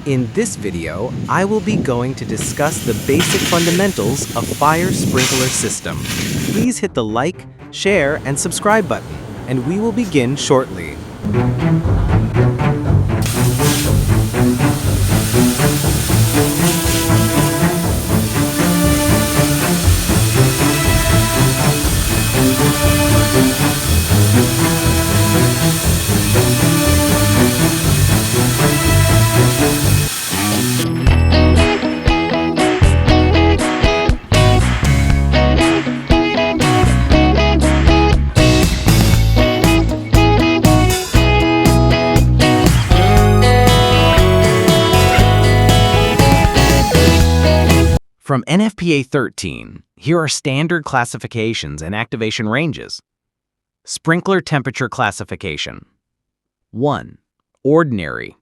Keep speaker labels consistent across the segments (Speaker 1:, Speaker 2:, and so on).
Speaker 1: In this video, I will be going to discuss the basic fundamentals of fire sprinkler system. Please hit the like, share, and subscribe button, and we will begin shortly. From NFPA 13, here are standard classifications and activation ranges. Sprinkler temperature classification. 1. Ordinary.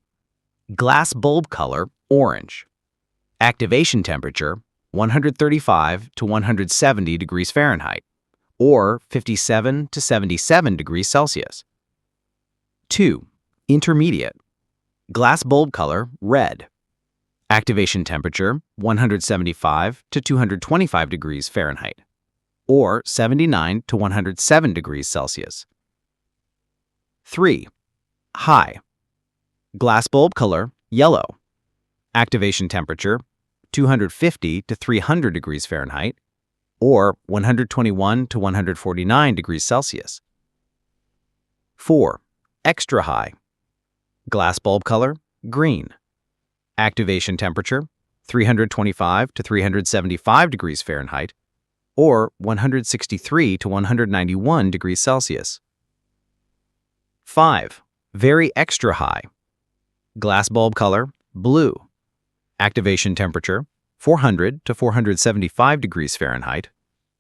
Speaker 1: Glass bulb color, orange. Activation temperature, 135 to 170 degrees Fahrenheit, or 57 to 77 degrees Celsius. 2. Intermediate. Glass bulb color, red. Activation temperature, 175 to 225 degrees Fahrenheit, or 79 to 107 degrees Celsius. 3. High. Glass bulb color, yellow. Activation temperature, 250 to 300 degrees Fahrenheit, or 121 to 149 degrees Celsius. 4. Extra high. Glass bulb color, green. Activation temperature, 325 to 375 degrees Fahrenheit, or 163 to 191 degrees Celsius. 5. Very extra high. Glass bulb color, blue. Activation temperature, 400 to 475 degrees Fahrenheit,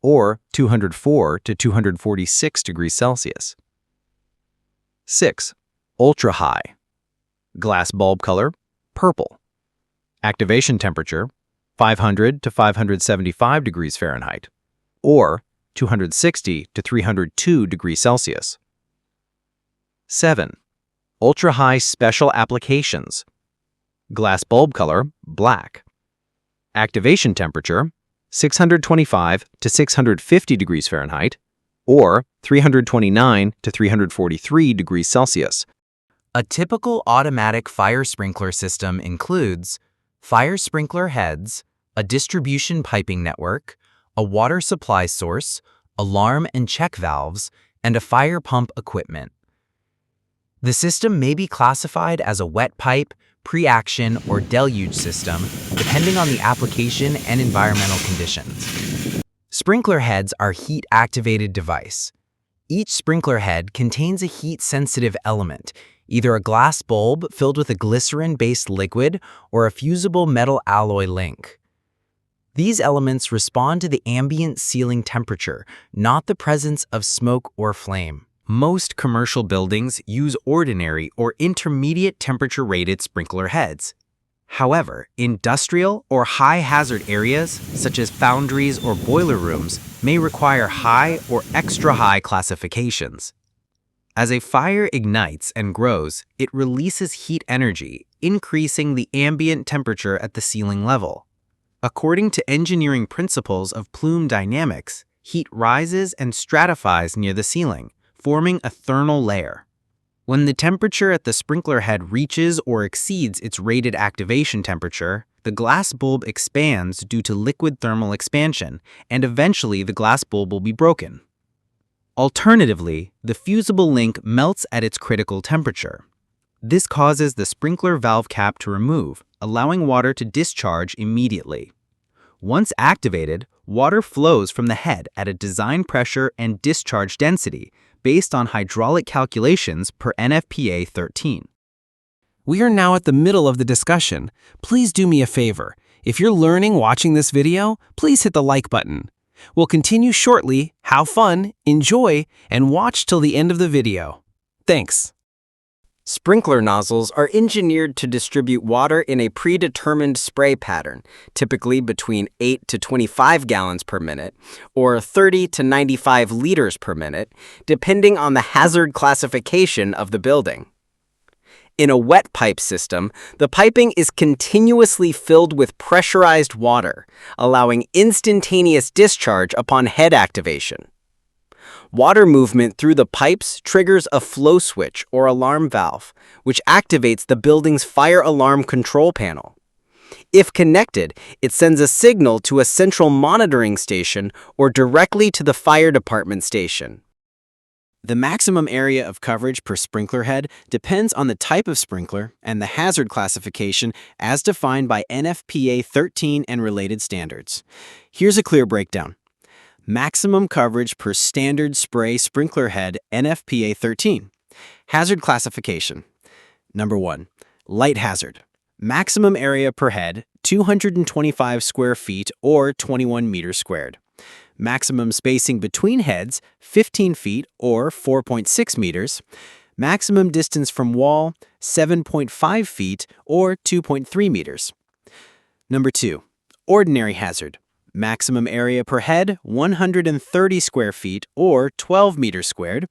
Speaker 1: or 204 to 246 degrees Celsius. 6. Ultra high. Glass bulb color, purple. Activation temperature, 500 to 575 degrees Fahrenheit, or 260 to 302 degrees Celsius. 7. Ultra-high special applications. Glass bulb color, black. Activation temperature, 625 to 650 degrees Fahrenheit, or 329 to 343 degrees Celsius.
Speaker 2: A typical automatic fire sprinkler system includes fire sprinkler heads, a distribution piping network, a water supply source, alarm and check valves, and a fire pump equipment. The system may be classified as a wet pipe, pre-action, or deluge system, depending on the application and environmental conditions. Sprinkler heads are heat-activated device. Each sprinkler head contains a heat-sensitive element, either a glass bulb filled with a glycerin-based liquid or a fusible metal alloy link. These elements respond to the ambient ceiling temperature, not the presence of smoke or flame. Most commercial buildings use ordinary or intermediate temperature-rated sprinkler heads. However, industrial or high-hazard areas, such as foundries or boiler rooms, may require high or extra-high classifications. As a fire ignites and grows, it releases heat energy, increasing the ambient temperature at the ceiling level. According to engineering principles of plume dynamics, heat rises and stratifies near the ceiling, forming a thermal layer. When the temperature at the sprinkler head reaches or exceeds its rated activation temperature, the glass bulb expands due to liquid thermal expansion, and eventually the glass bulb will be broken. Alternatively, the fusible link melts at its critical temperature. This causes the sprinkler valve cap to remove, allowing water to discharge immediately. Once activated, water flows from the head at a design pressure and discharge density based on hydraulic calculations per NFPA 13.
Speaker 1: We are now at the middle of the discussion. Please do me a favor. If you're learning watching this video, please hit the like button. We'll continue shortly. Have fun, enjoy, and watch till the end of the video. Thanks.
Speaker 3: Sprinkler nozzles are engineered to distribute water in a predetermined spray pattern, typically between 8 to 25 gallons per minute or 30 to 95 liters per minute, depending on the hazard classification of the building. In a wet pipe system, the piping is continuously filled with pressurized water, allowing instantaneous discharge upon head activation. Water movement through the pipes triggers a flow switch or alarm valve, which activates the building's fire alarm control panel. If connected, it sends a signal to a central monitoring station or directly to the fire department station.
Speaker 1: The maximum area of coverage per sprinkler head depends on the type of sprinkler and the hazard classification as defined by NFPA 13 and related standards. Here's a clear breakdown. Maximum coverage per standard spray sprinkler head NFPA 13. Hazard classification. Number 1. Light hazard. Maximum area per head, 225 square feet or 21 meters squared. Maximum spacing between heads, 15 feet or 4.6 meters. Maximum distance from wall, 7.5 feet or 2.3 meters. Number 2. Ordinary hazard. Maximum area per head, 130 square feet or 12 meters squared.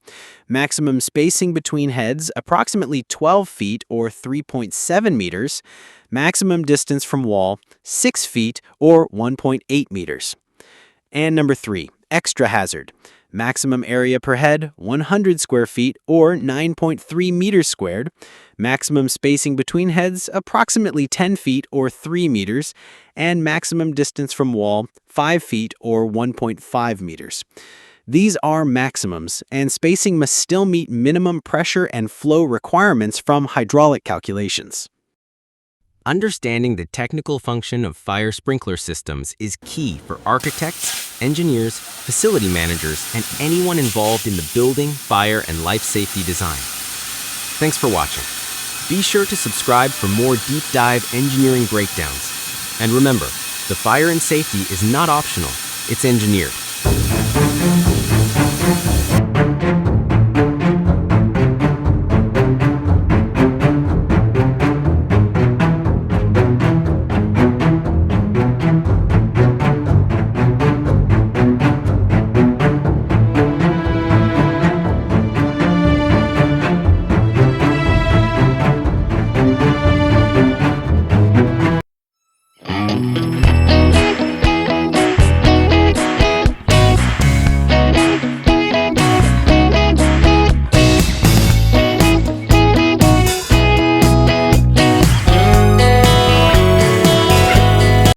Speaker 1: Maximum spacing between heads, approximately 12 feet or 3.7 meters. Maximum distance from wall, 6 feet or 1.8 meters. And number 3, extra hazard. Maximum area per head, 100 square feet or 9.3 meters squared. Maximum spacing between heads, approximately 10 feet or 3 meters. And maximum distance from wall, 5 feet or 1.5 meters. These are maximums, and spacing must still meet minimum pressure and flow requirements from hydraulic calculations. Understanding the technical function of fire sprinkler systems is key for architects, engineers, facility managers, and anyone involved in the building, fire, and life safety design. Thanks for watching. Be sure to subscribe for more deep dive engineering breakdowns. And remember, the fire and safety is not optional, it's engineered.